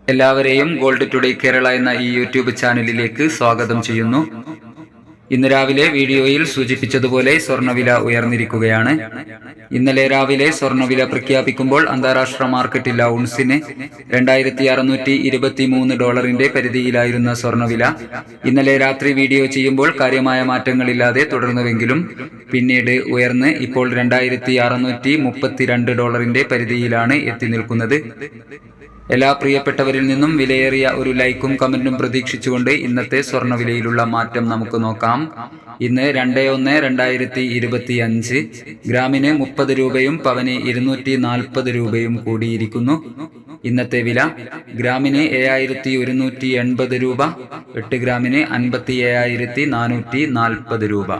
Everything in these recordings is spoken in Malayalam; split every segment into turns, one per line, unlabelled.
എല്ലാവരെയും ഗോൾഡ് ടുഡേ കേരള എന്ന ഈ യൂട്യൂബ് ചാനലിലേക്ക് സ്വാഗതം ചെയ്യുന്നു. ഇന്ന് രാവിലെ വീഡിയോയിൽ സൂചിപ്പിച്ചതുപോലെ സ്വർണ്ണവില ഉയർന്നിരിക്കുകയാണ്. ഇന്നലെ രാവിലെ സ്വർണ്ണവില പ്രഖ്യാപിക്കുമ്പോൾ അന്താരാഷ്ട്ര മാർക്കറ്റിൽ ഔൺസിന് $2623 പരിധിയിലായിരുന്ന സ്വർണ്ണവില ഇന്നലെ രാത്രി വീഡിയോ ചെയ്യുമ്പോൾ കാര്യമായ മാറ്റങ്ങളില്ലാതെ തുടർന്നുവെങ്കിലും പിന്നീട് ഉയർന്ന് ഇപ്പോൾ $2632 പരിധിയിലാണ് എത്തി നിൽക്കുന്നത്. എല്ലാ പ്രിയപ്പെട്ടവരിൽ നിന്നും വിലയേറിയ ഒരു ലൈക്കും കമന്റും പ്രതീക്ഷിച്ചുകൊണ്ട് ഇന്നത്തെ സ്വർണ്ണവിലയിലുള്ള മാറ്റം നമുക്ക് നോക്കാം. ഇന്ന് 2/1/2025 ഗ്രാമിന് 30 രൂപയും പവന് 240 രൂപയും കൂടിയിരിക്കുന്നു. ഇന്നത്തെ വില ഗ്രാമിന് 7180 രൂപ, 8 ഗ്രാമിന് 57,440 രൂപ.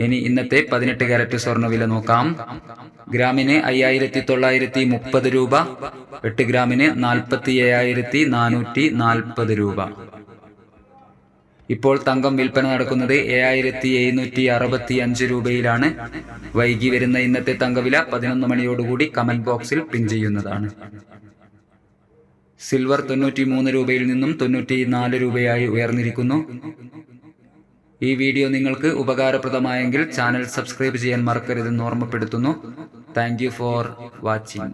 ഇനി ഇന്നത്തെ 18 കാരറ്റ് സ്വർണ്ണവില നോക്കാം. ഗ്രാമിന് 5930 രൂപ, 8 ഗ്രാമിന് 47,440 രൂപ. ഇപ്പോൾ തങ്കം വിൽപ്പന നടക്കുന്നത് 7765 രൂപയിലാണ്. വൈകി വരുന്ന ഇന്നത്തെ തങ്കവില 11 മണിയോടുകൂടി കമന്റ് ബോക്സിൽ പിൻ ചെയ്യുന്നതാണ്. സിൽവർ 93 രൂപയിൽ നിന്നും 94 രൂപയായി ഉയർന്നിരിക്കുന്നു. ഈ വീഡിയോ നിങ്ങൾക്ക് ഉപകാരപ്രദമായെങ്കിൽ ചാനൽ സബ്സ്ക്രൈബ് ചെയ്യാൻ മറക്കരുതെന്ന് ഓർമ്മപ്പെടുത്തുന്നു. Thank you for watching.